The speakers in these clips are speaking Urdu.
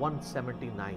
179।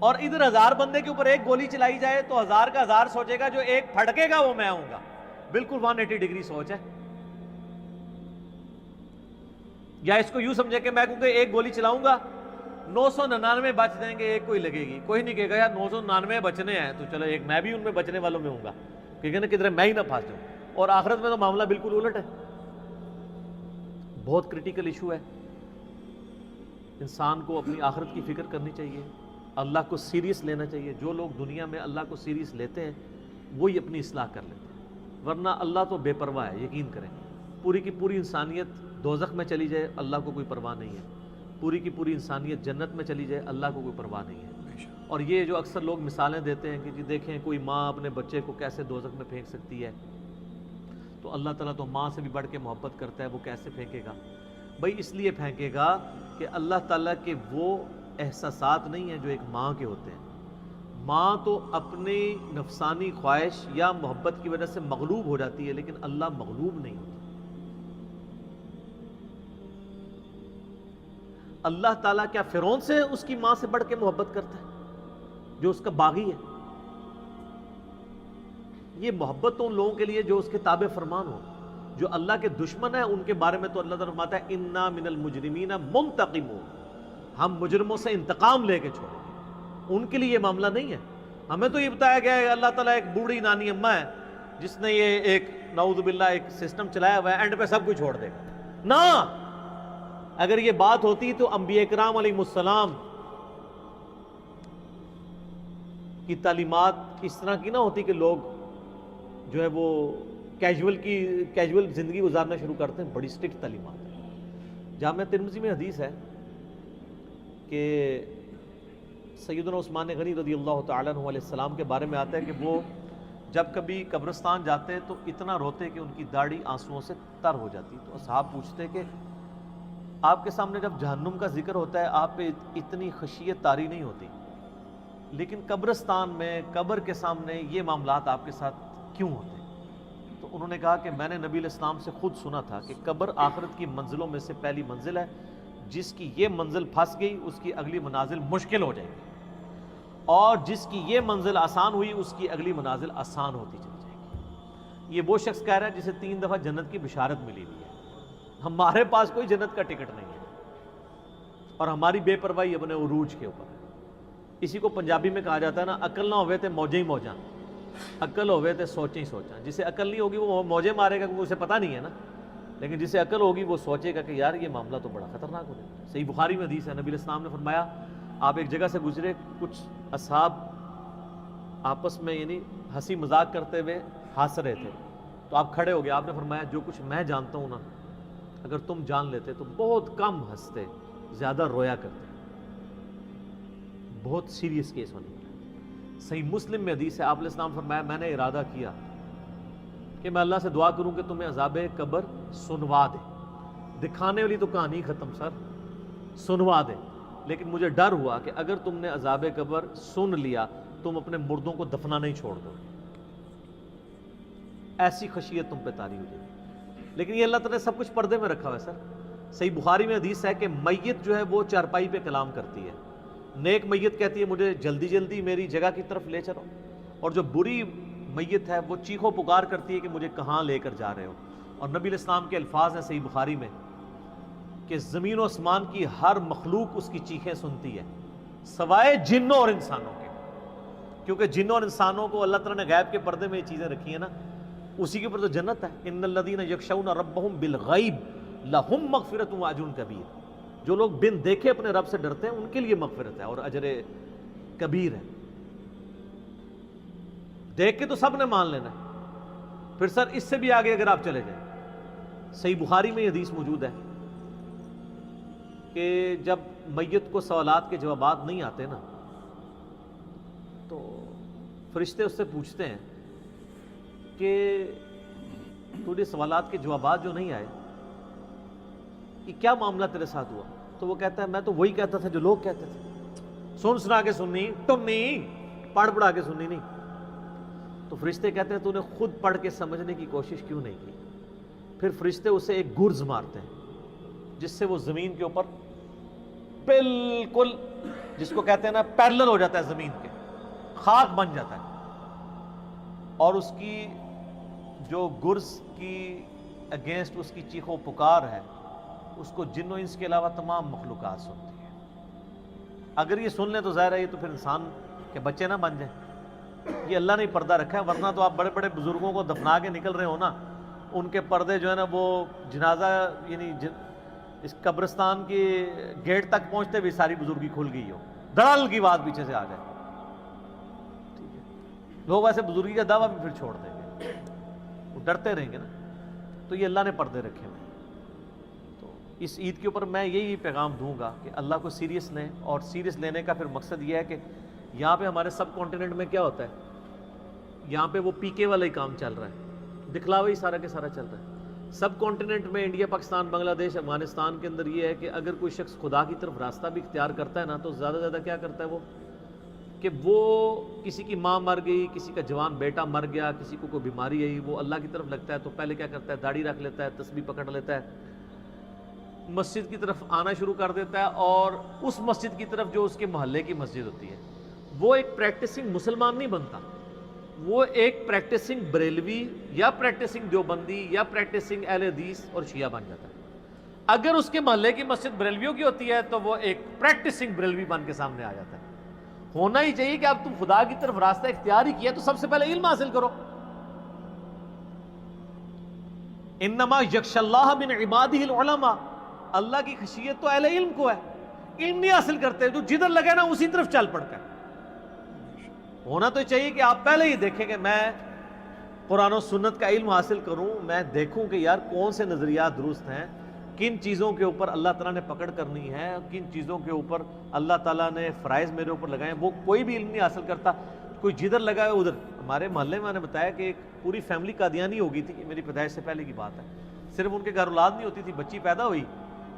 اور ادھر 1000 بندے کے اوپر ایک گولی چلائی جائے تو 1000 کا 1000 سوچے گا جو ایک پھڑکے گا وہ میں ہوں گا. بالکل 180 ڈگری سوچ ہے. یا اس کو یوں سمجھے کہ میں کیونکہ ایک گولی چلاؤں گا 999 بچ جائیں گے, ایک کوئی لگے گی. کوئی نہیں کہے گا یار 999 بچنے ہیں تو چلو ایک میں بھی ان میں بچنے والوں میں ہوں گا, کیونکہ نا کدھر میں ہی نہ پھنس جاؤں. اور آخرت میں تو معاملہ بالکل الٹ ہے. بہت کریٹیکل ایشو ہے. انسان کو اپنی آخرت کی فکر کرنی چاہیے, اللہ کو سیریس لینا چاہیے. جو لوگ دنیا میں اللہ کو سیریس لیتے ہیں وہی اپنی اصلاح کر لیتے ہیں, ورنہ اللہ تو بے پرواہ ہے. یقین کریں, پوری کی پوری انسانیت دوزخ میں چلی جائے اللہ کو کوئی پرواہ نہیں ہے, پوری کی پوری انسانیت جنت میں چلی جائے اللہ کو کوئی پرواہ نہیں ہے. اور یہ جو اکثر لوگ مثالیں دیتے ہیں کہ جی دیکھیں کوئی ماں اپنے بچے کو کیسے دوزخ میں پھینک سکتی ہے, تو اللہ تعالیٰ تو ماں سے بھی بڑھ کے محبت کرتا ہے, وہ کیسے پھینکے گا؟ بھائی اس لیے پھینکے گا کہ اللہ تعالیٰ کے وہ احساسات نہیں ہیں جو ایک ماں کے ہوتے ہیں. ماں تو اپنی نفسانی خواہش یا محبت کی وجہ سے مغلوب ہو جاتی ہے, لیکن اللہ مغلوب نہیں ہوتا. اللہ تعالیٰ کیا فرعون سے اس کی ماں سے بڑھ کے محبت کرتا ہے جو اس کا باغی ہے؟ یہ محبت تو ان لوگوں کے لیے جو اس کے تابع فرمان ہو. جو اللہ کے دشمن ہیں ان کے بارے میں تو اللہ تعالیٰ فرماتا ہے انا من المجرمین منتقمون, ہم مجرموں سے انتقام لے کے چھوڑیں گے. ان کے لیے یہ معاملہ نہیں ہے. ہمیں تو یہ بتایا گیا ہے اللہ تعالیٰ ایک بوڑھی نانی اماں ہے جس نے یہ ایک نعوذ باللہ ایک سسٹم چلایا ہوا ہے, اینڈ پہ سب کچھ چھوڑ دے گا. نہ, اگر یہ بات ہوتی تو انبیاء کرام علیہ السلام کی تعلیمات اس طرح کی نہ ہوتی کہ لوگ جو ہے وہ کیجول زندگی گزارنا شروع کرتے ہیں. بڑی سٹرکٹ تعلیمات ہیں. جامعہ ترمذی میں حدیث ہے کہ سیدنا عثمان غنی رضی اللہ تعالیٰ عنہ علیہ السلام کے بارے میں آتا ہے کہ وہ جب کبھی قبرستان جاتے تو اتنا روتے کہ ان کی داڑھی آنسوؤں سے تر ہو جاتی. تو اصحاب پوچھتے کہ آپ کے سامنے جب جہنم کا ذکر ہوتا ہے آپ پہ اتنی خشیت طاری نہیں ہوتی, لیکن قبرستان میں قبر کے سامنے یہ معاملات آپ کے ساتھ کیوں ہوتے ہیں؟ تو انہوں نے کہا کہ میں نے نبی علیہ السلام سے خود سنا تھا کہ قبر آخرت کی منزلوں میں سے پہلی منزل ہے, جس کی یہ منزل پھنس گئی اس کی اگلی منازل مشکل ہو جائے گی, اور جس کی یہ منزل آسان ہوئی اس کی اگلی منازل آسان ہوتی چلی جائے گی. یہ وہ شخص کہہ رہا ہے جسے 3 دفعہ جنت کی بشارت ملی ہوئی ہے. ہمارے پاس کوئی جنت کا ٹکٹ نہیں ہے اور ہماری بے پرواہی اپنے عروج کے اوپر ہے. اسی کو پنجابی میں کہا جاتا ہے نا, عقل نہ ہوئے تے موجیں ہی موجاں, عقل ہوئے تے سوچیں ہی سوچاں. جسے عقل نہیں ہوگی وہ موجیں مارے گا کیونکہ اسے پتہ نہیں ہے نا, لیکن جسے عقل ہوگی وہ سوچے گا کہ یار یہ معاملہ تو بڑا خطرناک ہو جائے گا. صحیح بخاری میں حدیث ہے, نبی علیہ السلام نے فرمایا آپ ایک جگہ سے گزرے, کچھ اصحاب آپس میں یعنی ہنسی مذاق کرتے ہوئے ہنس رہے تھے, تو آپ کھڑے ہو گئے. آپ نے فرمایا جو کچھ میں جانتا ہوں نا اگر تم جان لیتے تو بہت کم ہنستے, زیادہ رویا کرتے. بہت سیریس کیس ہونے والا ہے. صحیح مسلم میں حدیث ہے, آپ علیہ السلام فرمایا میں نے ارادہ کیا کہ میں اللہ سے دعا کروں کہ تمہیں عذاب قبر سنوا دے. دکھانے والی تو کہانی ختم سر, سنوا دے. لیکن مجھے ڈر ہوا کہ اگر تم نے عذاب قبر سن لیا تم اپنے مردوں کو دفنا نہیں چھوڑ دو, ایسی خشیت تم پہ طاری ہو جائے گی. لیکن یہ اللہ تعالیٰ نے سب کچھ پردے میں رکھا ہوا ہے سر. صحیح بخاری میں حدیث ہے کہ میت جو ہے وہ چارپائی پہ کلام کرتی ہے. نیک میت کہتی ہے مجھے جلدی جلدی میری جگہ کی طرف لے چلو, اور جو بری میت ہے وہ چیخو پکار کرتی ہے کہ مجھے کہاں لے کر جا رہے ہو. اور نبی علیہ السلام کے الفاظ ہیں صحیح بخاری میں کہ زمین و آسمان کی ہر مخلوق اس کی چیخیں سنتی ہے سوائے جنوں اور انسانوں کے, کیونکہ جنوں اور انسانوں کو اللہ تعالیٰ نے غیب کے پردے میں یہ چیزیں رکھی ہیں نا, اسی کے اوپر تو جنت ہے. ان الذین یخشون ربہم بالغیب لہم مغفرۃ و اجر کبیر. جو لوگ بن دیکھے اپنے رب سے ڈرتے ہیں ان کے لیے مغفرت ہے اور اجر کبیر ہے. دیکھ کے تو سب نے مان لینا ہے, پھر سر اس سے بھی آگے اگر آپ چلے جائیں, صحیح بخاری میں یہ حدیث موجود ہے کہ جب میت کو سوالات کے جوابات نہیں آتے نا تو فرشتے اس سے پوچھتے ہیں کہ تجھے سوالات کے جوابات جو نہیں آئے کہ کیا معاملہ تیرے ساتھ ہوا؟ تو وہ کہتا ہے میں تو وہی کہتا تھا جو لوگ کہتے تھے, سن سنا کے سننی تم نہیں, پڑھ پڑھا کے سننی نہیں. تو فرشتے کہتے ہیں تو نے خود پڑھ کے سمجھنے کی کوشش کیوں نہیں کی؟ پھر فرشتے اسے ایک گرز مارتے ہیں جس سے وہ زمین کے اوپر بالکل جس کو کہتے ہیں نا پیرلل ہو جاتا ہے زمین کے، خاک بن جاتا ہے، اور اس کی جو گرز کی اگینسٹ اس کی چیخ و پکار ہے اس کو جن و انس کے علاوہ تمام مخلوقات سنتی ہیں۔ اگر یہ سن لیں تو ظاہر ہے یہ تو پھر انسان کے بچے نہ بن جائیں، یہ اللہ نے پردہ رکھا ہے، ورنہ تو آپ بڑے بڑے بزرگوں کو دفنا کے نکل رہے ہو نا، ان کے پردے جو ہے نا وہ جنازہ یعنی اس قبرستان کے گیٹ تک پہنچتے ہوئے ساری بزرگی کھل گئی ہو، دڑل کی بات پیچھے سے آ جائے، ٹھیک ہے، لوگ ایسے بزرگی کا دعویٰ بھی پھر چھوڑ دیں گے، وہ ڈرتے رہیں گے نا، تو یہ اللہ نے پردے رکھے ہوئے۔ تو اس عید کے اوپر میں یہی پیغام دوں گا کہ اللہ کو سیریس لیں، اور سیریس لینے کا پھر مقصد یہ ہے کہ یہاں پہ ہمارے سب کانٹیننٹ میں کیا ہوتا ہے، یہاں پہ وہ پی کے والا ہی کام چل رہا ہے، دکھلاوا ہی سارا کے سارا چل رہا ہے۔ سب کانٹیننٹ میں انڈیا، پاکستان، بنگلہ دیش، افغانستان کے اندر یہ ہے کہ اگر کوئی شخص خدا کی طرف راستہ بھی اختیار کرتا ہے نا تو زیادہ زیادہ کیا کرتا ہے وہ کہ وہ کسی کی ماں مر گئی، کسی کا جوان بیٹا مر گیا، کسی کو کوئی بیماری آئی، وہ اللہ کی طرف لگتا ہے تو پہلے کیا کرتا ہے، داڑھی رکھ لیتا ہے، تسبیح پکڑ لیتا ہے، مسجد کی طرف آنا شروع کر دیتا ہے، اور اس مسجد کی طرف جو اس کے محلے کی مسجد ہوتی ہے وہ ایک پریکٹسنگ مسلمان نہیں بنتا، وہ ایک پریکٹسنگ بریلوی یا پریکٹسنگ دیوبندی یا پریکٹسنگ اہل حدیث اور شیعہ بن جاتا ہے۔ اگر اس کے محلے کی مسجد بریلویوں کی ہوتی ہے تو وہ ایک پریکٹسنگ بریلوی بن کے سامنے آ جاتا ہے۔ ہونا ہی چاہیے کہ اب تم خدا کی طرف راستہ اختیار ہی کیا تو سب سے پہلے علم حاصل کرو۔ انما یخشی اللہ من عبادہ العلماء، اللہ کی خشیت تو اہل علم کو ہے، علم نہیں حاصل کرتے، جو جدھر لگے نا اسی طرف چل پڑتا ہے۔ ہونا تو چاہیے کہ آپ پہلے ہی دیکھیں کہ میں قرآن و سنت کا علم حاصل کروں، میں دیکھوں کہ یار کون سے نظریات درست ہیں، کن چیزوں کے اوپر اللہ تعالیٰ نے پکڑ کرنی ہے، کن چیزوں کے اوپر اللہ تعالیٰ نے فرائض میرے اوپر لگائے ہیں۔ وہ کوئی بھی علم نہیں حاصل کرتا، کوئی جدھر لگا ہے ادھر۔ ہمارے محلے میں نے بتایا کہ ایک پوری فیملی قادیانی ہو گئی تھی، میری پیدائش سے پہلے کی بات ہے، صرف ان کے گھر اولاد نہیں ہوتی تھی، بچی پیدا ہوئی،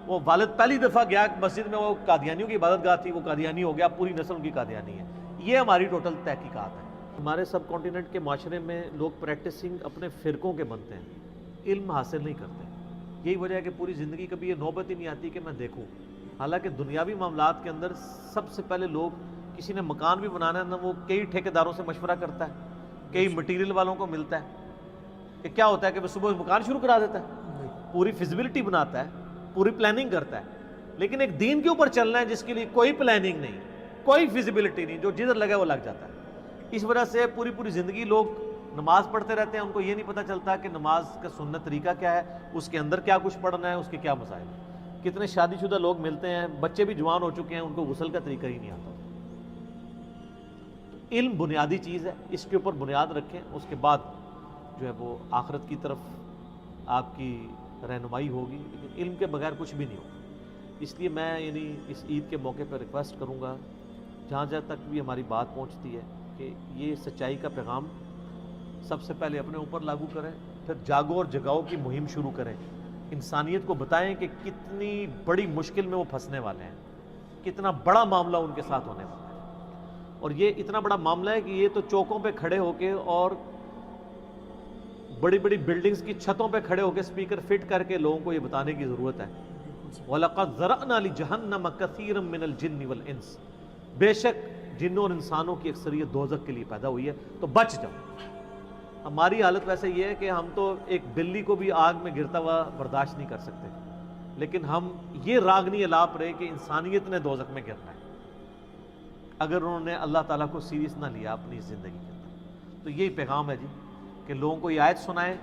وہ والد پہلی دفعہ گیا مسجد میں، وہ قادیانیوں کی عبادت گاہ تھی، وہ قادیانی ہو گیا، پوری نسل ان کی قادیانی ہے۔ یہ ہماری ٹوٹل تحقیقات ہے۔ ہمارے سب کانٹیننٹ کے معاشرے میں لوگ پریکٹسنگ اپنے فرقوں کے بنتے ہیں، علم حاصل نہیں کرتے۔ یہی وجہ ہے کہ پوری زندگی کبھی یہ نوبت ہی نہیں آتی کہ میں دیکھوں، حالانکہ دنیاوی معاملات کے اندر سب سے پہلے لوگ، کسی نے مکان بھی بنانا ہے نا وہ کئی ٹھیکیداروں سے مشورہ کرتا ہے، کئی مٹیریل والوں کو ملتا ہے، کہ کیا ہوتا ہے کہ وہ صبح مکان شروع کرا دیتا ہے، پوری فیزیبلٹی بناتا ہے، پوری پلاننگ کرتا ہے، لیکن ایک دین کے اوپر چلنا ہے جس کے لیے کوئی پلاننگ نہیں، کوئی فیزیبلٹی نہیں، جو جدھر لگے وہ لگ جاتا ہے۔ اس وجہ سے پوری زندگی لوگ نماز پڑھتے رہتے ہیں، ان کو یہ نہیں پتہ چلتا کہ نماز کا سنت طریقہ کیا ہے، اس کے اندر کیا کچھ پڑھنا ہے، اس کے کیا مسائل ہیں۔ کتنے شادی شدہ لوگ ملتے ہیں، بچے بھی جوان ہو چکے ہیں، ان کو غسل کا طریقہ ہی نہیں آتا۔ علم بنیادی چیز ہے، اس کے اوپر بنیاد رکھیں، اس کے بعد جو ہے وہ آخرت کی طرف آپ کی رہنمائی ہوگی، لیکن علم کے بغیر کچھ بھی نہیں ہوگا۔ اس لیے میں یعنی اس عید کے موقع پر ریکویسٹ کروں گا، جہاں تک بھی ہماری بات پہنچتی ہے، کہ یہ سچائی کا پیغام سب سے پہلے اپنے اوپر لاگو کریں، پھر جاگو اور جگاؤ کی مہم شروع کریں، انسانیت کو بتائیں کہ کتنی بڑی مشکل میں وہ پھنسنے والے ہیں، کتنا بڑا معاملہ ان کے ساتھ ہونے والا ہے، اور یہ اتنا بڑا معاملہ ہے کہ یہ تو چوکوں پہ کھڑے ہو کے اور بڑی بڑی بلڈنگز کی چھتوں پہ کھڑے ہو کے اسپیکر فٹ کر کے لوگوں کو یہ بتانے کی ضرورت ہے۔ وَلَقَدْ ذَرَأْنَا لِجَهَنَّمَ كَثِيرًا مِنَ الْجِنِّ وَالْإِنسِ، بے شک جنوں اور انسانوں کی اکثریت دوزخ کے لیے پیدا ہوئی ہے، تو بچ جاؤ۔ ہماری حالت ویسے یہ ہے کہ ہم تو ایک بلی کو بھی آگ میں گرتا ہوا برداشت نہیں کر سکتے، لیکن ہم یہ راگنی الاپ رہے کہ انسانیت نے دوزخ میں گرنا ہے اگر انہوں نے اللہ تعالیٰ کو سیریس نہ لیا اپنی زندگی کے اندر۔ تو یہی پیغام ہے جی، کہ لوگوں کو یہ آیت سنائیں،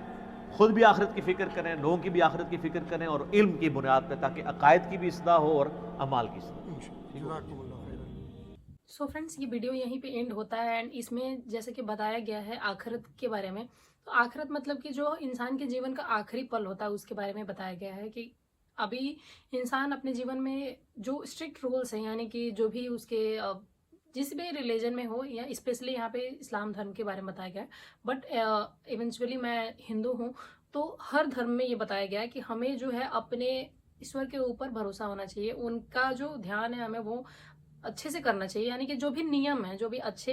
خود بھی آخرت کی فکر کریں، لوگوں کی بھی آخرت کی فکر کریں، اور علم کی بنیاد پہ، تاکہ عقائد کی بھی اصلاح ہو اور اعمال کی اصلاح۔ سو فرینڈس، یہ ویڈیو یہیں پہ اینڈ ہوتا ہے، اینڈ اس میں جیسے کہ بتایا گیا ہے آخرت کے بارے میں، تو آخرت مطلب کہ جو انسان کے جیون کا آخری پل ہوتا ہے اس کے بارے میں بتایا گیا ہے، کہ ابھی انسان اپنے جیون میں جو اسٹرکٹ رولس ہیں، یعنی کہ جو بھی اس کے جس بھی ریلیجن میں ہو، یا اسپیشلی یہاں پہ اسلام دھرم کے بارے میں بتایا گیا ہے، بٹ ایونچولی میں ہندو ہوں، تو ہر دھرم میں یہ بتایا گیا ہے کہ ہمیں جو ہے اپنے ایشور کے اوپر بھروسہ ہونا چاہیے، ان کا جو دھیان ہے ہمیں وہ اچھے سے کرنا چاہیے، یعنی کہ جو بھی نیم ہیں، جو بھی اچھے